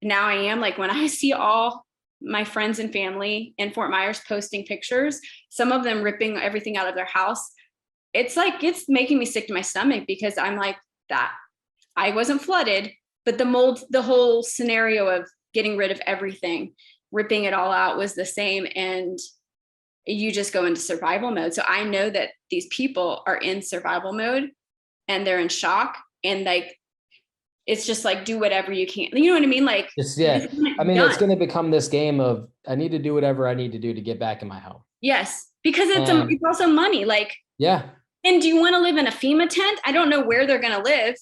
Now I am, like, when I see all my friends and family in Fort Myers posting pictures, some of them ripping everything out of their house, it's like, it's making me sick to my stomach, because I'm like, that I wasn't flooded, but the mold, the whole scenario of getting rid of everything, ripping it all out was the same. And you just go into survival mode. So I know that these people are in survival mode and they're in shock, and like, it's just like, do whatever you can. You know what I mean? Like, I mean, it's going to become this game of, I need to do whatever I need to do to get back in my home. Yes. Because it's also money. Like, yeah. And do you want to live in a FEMA tent? I don't know where they're going to live,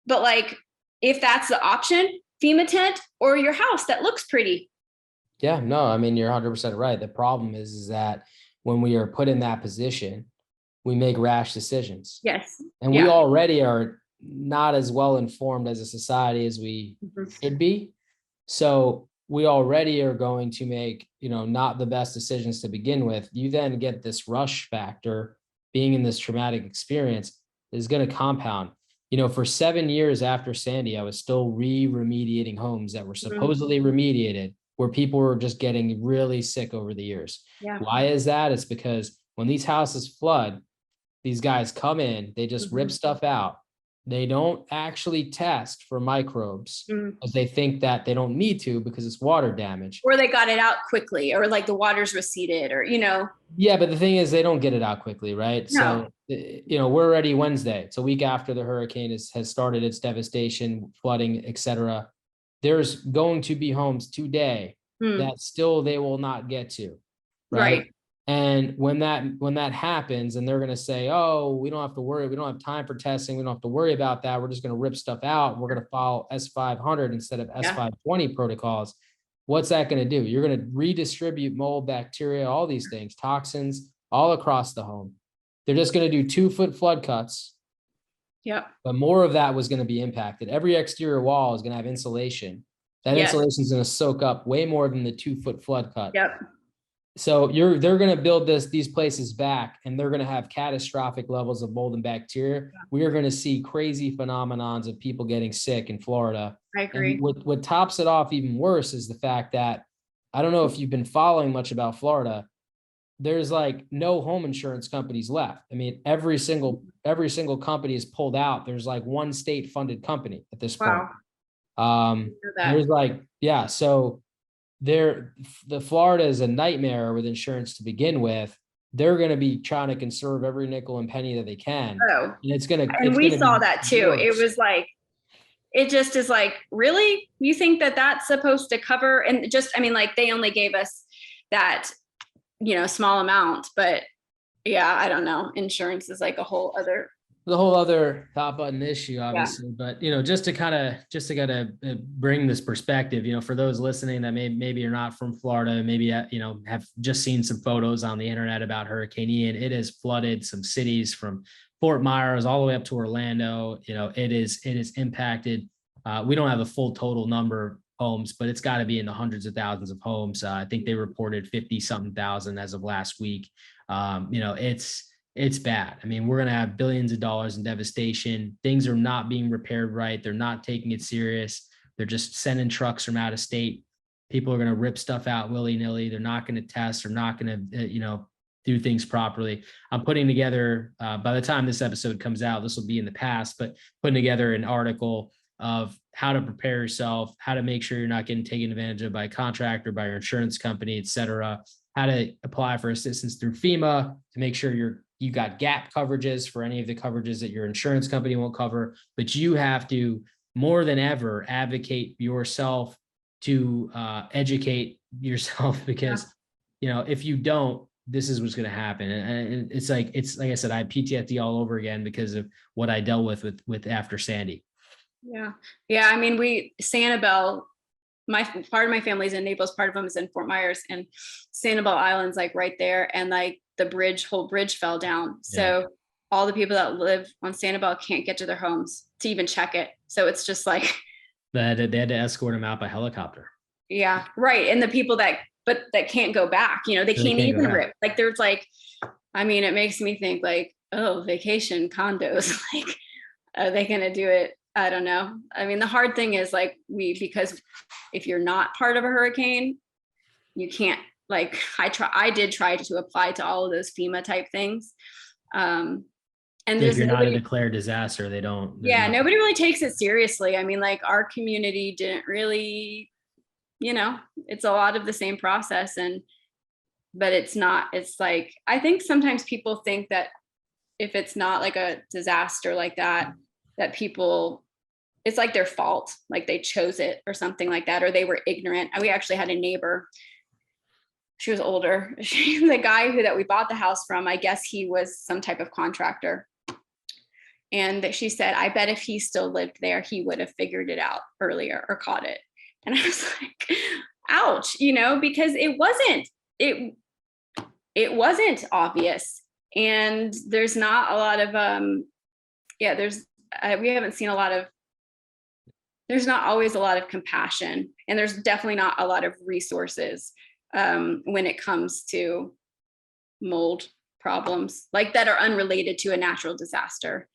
but like, if that's the option, FEMA tent or your house that looks pretty. Yeah, no, I mean, you're 100% right. The problem is that when we are put in that position, we make rash decisions. Yes. And we already are not as well informed as a society as we should be. So we already are going to make, not the best decisions to begin with. You then get this rush factor. Being in this traumatic experience is going to compound. For 7 years after Sandy, I was still remediating homes that were supposedly remediated, where people were just getting really sick over the years. Yeah. Why is that? It's because when these houses flood, these guys come in, they just rip stuff out. They don't actually test for microbes because they think that they don't need to because it's water damage. Or they got it out quickly, or like the water's receded, or, Yeah, but the thing is, they don't get it out quickly, right? No. So, we're already Wednesday. It's a week after the hurricane has started its devastation, flooding, etc. There's going to be homes today that still they will not get to, right? And when that happens, and they're going to say, oh, we don't have to worry. We don't have time for testing. We don't have to worry about that. We're just going to rip stuff out. We're going to follow S500 instead of S520 protocols. What's that going to do? You're going to redistribute mold, bacteria, all these things, toxins all across the home. They're just going to do 2-foot flood cuts. Yep. But more of that was going to be impacted. Every exterior wall is going to have insulation. That insulation is going to soak up way more than the 2-foot flood cut. Yep. So they're going to build these places back, and they're going to have catastrophic levels of mold and bacteria. We are going to see crazy phenomenons of people getting sick in Florida. I agree. And what tops it off even worse is the fact that, I don't know if you've been following much about Florida, there's like no home insurance companies left. I mean, every single company is pulled out. There's like one state funded company at this point. There's like, so the Florida is a nightmare with insurance to begin with. They're going to be trying to conserve every nickel and penny that they can. Oh, and we saw that too. Worse. It was like, it just is like, really? You think that that's supposed to cover? And just, I mean, like, they only gave us that, small amount, but I don't know. Insurance is like a whole other. the whole other hot button issue, Yeah. obviously, but just to kind of bring this perspective, for those listening that maybe you're not from Florida, maybe have just seen some photos on the internet about Hurricane Ian. It has flooded some cities from Fort Myers all the way up to Orlando. It is impacted. We don't have a full total number of homes, but it's got to be in the hundreds of thousands of homes. I think they reported 50 something thousand as of last week. It's bad. I mean, we're going to have billions of dollars in devastation. Things are not being repaired right. They're not taking it serious. They're just sending trucks from out of state. People are going to rip stuff out willy-nilly. They're not going to test. They're not going to, do things properly. I'm putting together, by the time this episode comes out, this will be in the past, but putting together an article of how to prepare yourself, how to make sure you're not getting taken advantage of by a contractor, by your insurance company, et cetera, how to apply for assistance through FEMA to make sure you got gap coverages for any of the coverages that your insurance company won't cover, but you have to more than ever advocate yourself to educate yourself because, if you don't, this is what's going to happen. And it's like I said, I have PTSD all over again because of what I dealt with after Sandy. Yeah. Yeah. I mean, Sanibel, part of my family's in Naples, part of them is in Fort Myers, and Sanibel Island's like right there. And like the whole bridge fell down. So all the people that live on Sanibel can't get to their homes to even check it. So it's just like they had to escort them out by helicopter. Yeah. Right. And the people that can't go back, they can't even rip. Like there's like, I mean, it makes me think like, oh, vacation condos, like, are they going to do it? I don't know. I mean, the hard thing is like because if you're not part of a hurricane, you can't I did try to apply to all of those FEMA type things. And if you're not a declared disaster, they don't. Nobody really takes it seriously. I mean, like our community didn't really, it's a lot of the same process but it's not, it's like, I think sometimes people think that if it's not like a disaster like that people, it's like their fault, like they chose it or something like that, or they were ignorant. We actually had a neighbor. She was older. The guy that we bought the house from, I guess he was some type of contractor. And that she said, I bet if he still lived there, he would have figured it out earlier or caught it. And I was like, ouch, because it wasn't obvious. And there's not a lot of, we haven't seen there's not always a lot of compassion, and there's definitely not a lot of resources when it comes to mold problems like that are unrelated to a natural disaster.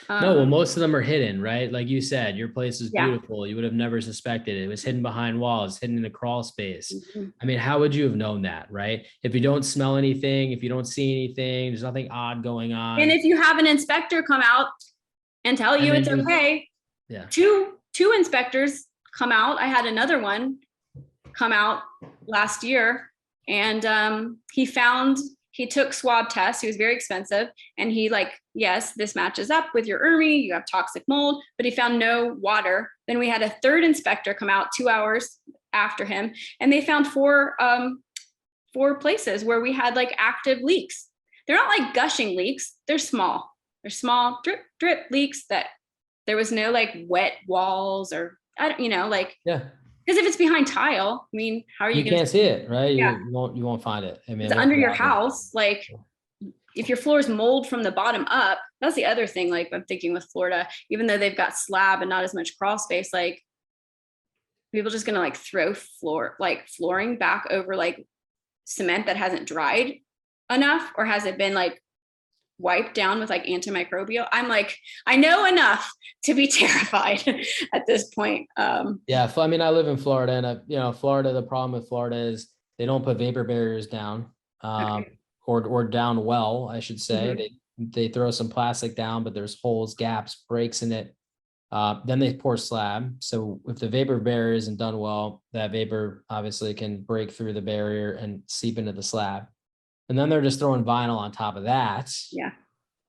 No, well, most of them are hidden, right? Like you said, your place is beautiful. You would have never suspected it. It was hidden behind walls, hidden in a crawl space. Mm-hmm. I mean, how would you have known that, right? If you don't smell anything, if you don't see anything, there's nothing odd going on. And if you have an inspector come out and tell you it's okay, two inspectors come out. I had another one come out last year, and he took swab tests. He was very expensive. And he yes, this matches up with your ERMI. You have toxic mold, but he found no water. Then we had a third inspector come out 2 hours after him, and they found four places where we had active leaks. They're not like gushing leaks. They're small. They're small drip, drip leaks that there was no wet walls or because if it's behind tile, I mean, how are you can't see it, right? Yeah. You won't find it. I mean, it's under your house. If your floor is mold from the bottom up, that's the other thing. I'm thinking with Florida, even though they've got slab and not as much crawl space, people just gonna throw flooring back over cement that hasn't dried enough, or has it been wiped down with antimicrobial? I know enough to be terrified at this point. Yeah. I mean, I live in Florida, and Florida, the problem with Florida is they don't put vapor barriers down, or down well, I should say. Mm-hmm. They throw some plastic down, but there's holes, gaps, breaks in it. Then they pour slab. So if the vapor barrier isn't done well, that vapor obviously can break through the barrier and seep into the slab. And then they're just throwing vinyl on top of that. Yeah.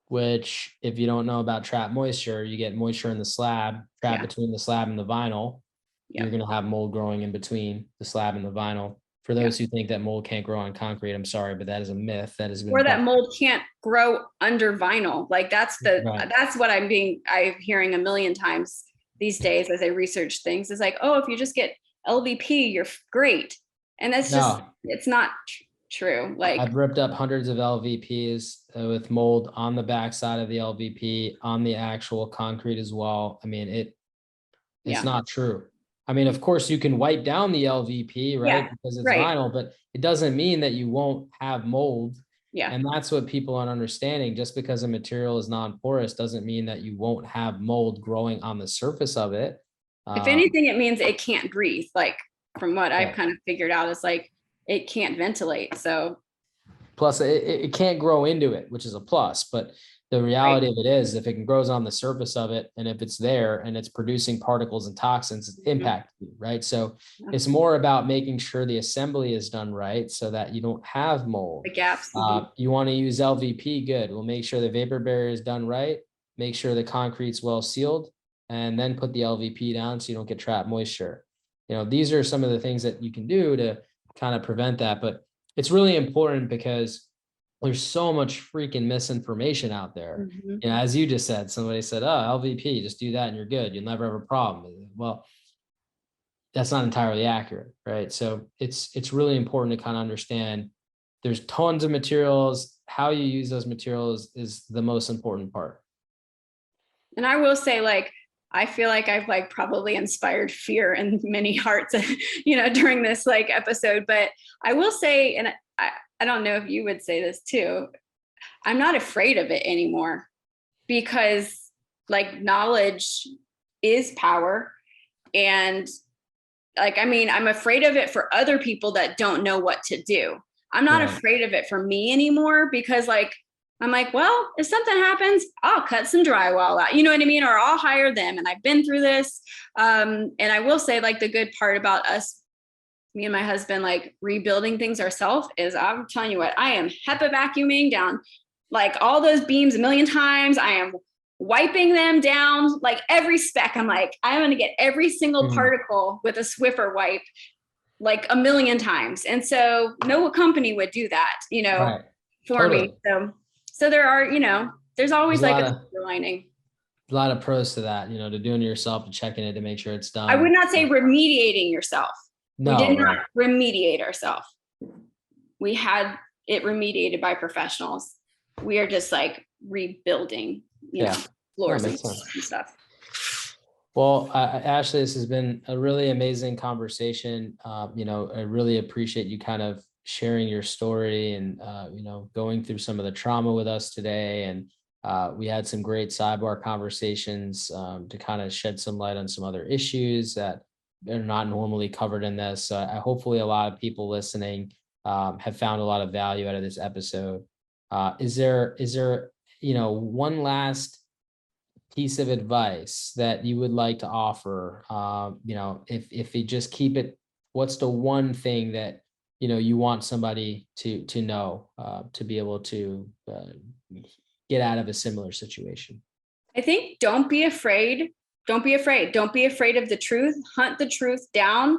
Which, if you don't know about trap moisture, you get moisture in the slab, between the slab and the vinyl. Yeah. You're going to have mold growing in between the slab and the vinyl. For those who think that mold can't grow on concrete, I'm sorry, but that is a myth that has been. Or that mold can't grow under vinyl. Like that's what I'm hearing a million times these days as I research things. Is like, oh, if you just get LVP, you're great. And that's just, it's not true. Like I've ripped up hundreds of LVPs with mold on the backside of the LVP, on the actual concrete as well. I mean, it's not true. I mean, of course you can wipe down the LVP, right? Because it's vinyl, but it doesn't mean that you won't have mold. Yeah. And that's what people aren't understanding. Just because a material is non-porous doesn't mean that you won't have mold growing on the surface of it. If anything, it means it can't breathe. Like from what I've kind of figured out, is like it can't ventilate. So plus it can't grow into it, which is a plus. But the reality of it is, if it grows on the surface of it, and if it's there and it's producing particles and toxins, it's impacting you, right? So it's more about making sure the assembly is done right so that you don't have mold. The gaps. You want to use LVP, good. We'll make sure the vapor barrier is done right, make sure the concrete's well sealed, and then put the LVP down so you don't get trapped moisture. You know, these are some of the things that you can do to kind of prevent that. But it's really important because there's so much freaking misinformation out there. You know, as you just said, somebody said, oh, LVP, just do that and you're good. You'll never have a problem. Well, that's not entirely accurate, right? So it's really important to kind of understand there's tons of materials. How you use those materials is the most important part. And I will say, like, I feel like I've like probably inspired fear in many hearts, you know, during this like episode, but I will say, and I don't know if you would say this too, I'm not afraid of it anymore, because like knowledge is power. And like, I mean, I'm afraid of it for other people that don't know what to do. I'm not afraid of it for me anymore, because like, I'm like, well, if something happens, I'll cut some drywall out, you know what I mean? Or I'll hire them. And I've been through this. And I will say, like, the good part about us, me and my husband, like rebuilding things ourselves, is I'm telling you what, I am HEPA vacuuming down like all those beams a million times. I am wiping them down, like every speck. I'm like, I'm going to get every single particle with a Swiffer wipe like a million times. And so no company would do that, you know, for me. So there are, you know, there's always like a silver lining. A lot of pros to that, you know, to doing it yourself and checking it to make sure it's done. I would not say remediating yourself. No, we did not remediate ourselves. We had it remediated by professionals. We are just like rebuilding, you know, floors and stuff. Well, Ashley, this has been a really amazing conversation. You know, I really appreciate you kind of sharing your story and, you know, going through some of the trauma with us today. And we had some great sidebar conversations to kind of shed some light on some other issues that are not normally covered in this. So hopefully a lot of people listening have found a lot of value out of this episode. Is there, you know, one last piece of advice that you would like to offer? You know, if you just keep it, what's the one thing that, you know, you want somebody to know to be able to get out of a similar situation? I think don't be afraid. Don't be afraid. Don't be afraid of the truth. Hunt the truth down.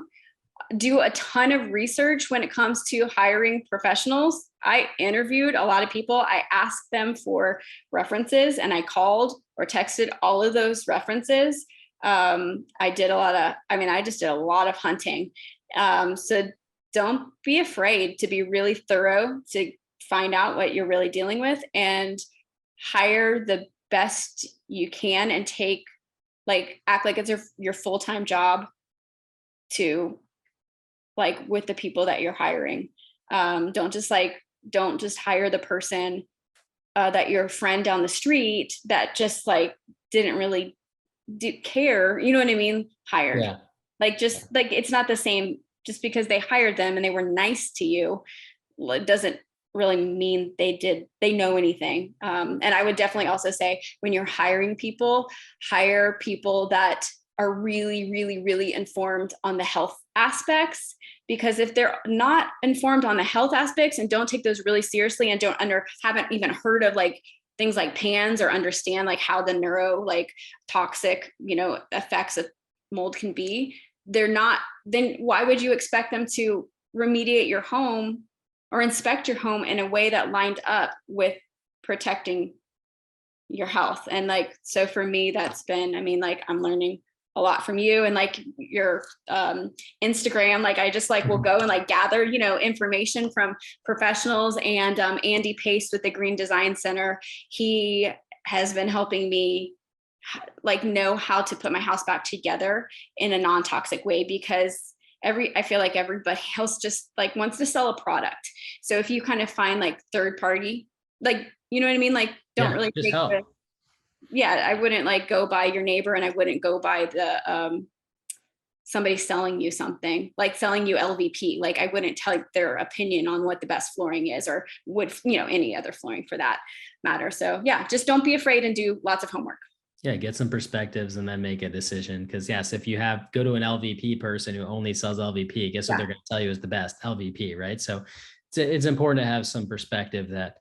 Do a ton of research when it comes to hiring professionals. I interviewed a lot of people. I asked them for references, and I called or texted all of those references. I just did a lot of hunting. So don't be afraid to be really thorough, to find out what you're really dealing with, and hire the best you can, and act like it's your full-time job to like with the people that you're hiring. Don't just hire the person that your friend down the street that just like didn't really care. You know what I mean? Hired. Yeah. It's not the same. Just because they hired them and they were nice to you, it doesn't really mean they know anything. And I would definitely also say, when you're hiring people, hire people that are really, really, really informed on the health aspects. Because if they're not informed on the health aspects and don't take those really seriously, and haven't even heard of like things like PANDAS, or understand like how the neuro like toxic, you know, effects of mold can be, then why would you expect them to remediate your home or inspect your home in a way that lined up with protecting your health. And like, so for me, that's been, I mean, like, I'm learning a lot from you and like your Instagram. Like I just like will go and like gather, you know, information from professionals. And Andy Pace with the Green Design Center, he has been helping me like know how to put my house back together in a non-toxic way, because I feel like everybody else just like wants to sell a product. So if you kind of find like third party, like, you know what I mean? Like don't really take the, I wouldn't like go by your neighbor, and I wouldn't go by the somebody selling you something, like selling you LVP. Like I wouldn't tell their opinion on what the best flooring is, or would, you know, any other flooring for that matter. So yeah, just don't be afraid and do lots of homework. Yeah, get some perspectives and then make a decision. Because yes, if you go to an LVP person who only sells LVP, guess what they're going to tell you is the best LVP, right? So it's important to have some perspective that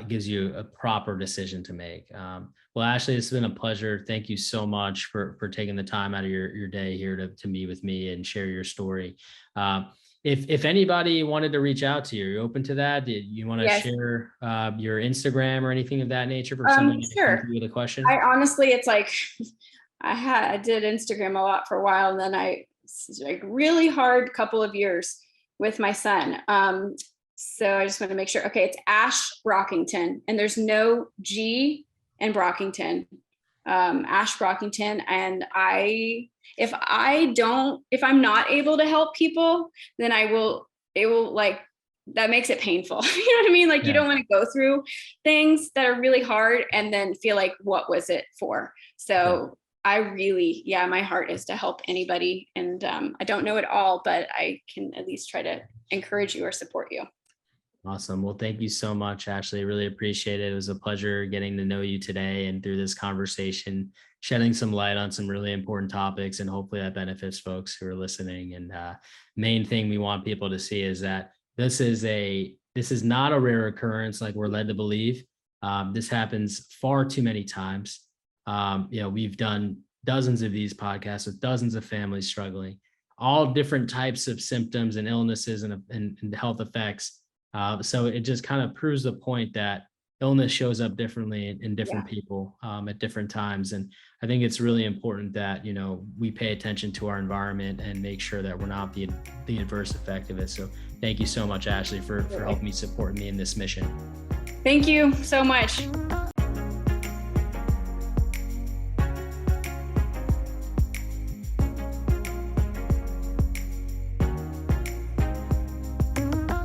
gives you a proper decision to make. Well, Ashley, it's been a pleasure. Thank you so much for taking the time out of your day here to meet with me and share your story. If anybody wanted to reach out to you, are you open to that? Did you want to share your Instagram or anything of that nature for somebody to come to you with a question? I honestly, it's like I did Instagram a lot for a while, and then it's like really hard couple of years with my son. So I just want to make sure. Okay, it's Ash Brockinton, and there's no G in Brockington. Ash Brockinton, and if I'm not able to help people, then it will like, that makes it painful. You know what I mean? Like you don't want to go through things that are really hard and then feel like, what was it for? So I really, my heart is to help anybody. And I don't know it all, but I can at least try to encourage you or support you. Awesome. Well, thank you so much, Ashley. I really appreciate it. It was a pleasure getting to know you today, and through this conversation, shedding some light on some really important topics, and hopefully that benefits folks who are listening. And main thing we want people to see is that this is not a rare occurrence like we're led to believe. This happens far too many times. We've done dozens of these podcasts with dozens of families struggling, all different types of symptoms and illnesses and health effects. So it just kind of proves the point that illness shows up differently in different people at different times. And I think it's really important that, we pay attention to our environment and make sure that we're not the adverse effect of it. So thank you so much, Ashley, for helping me support me in this mission. Thank you so much.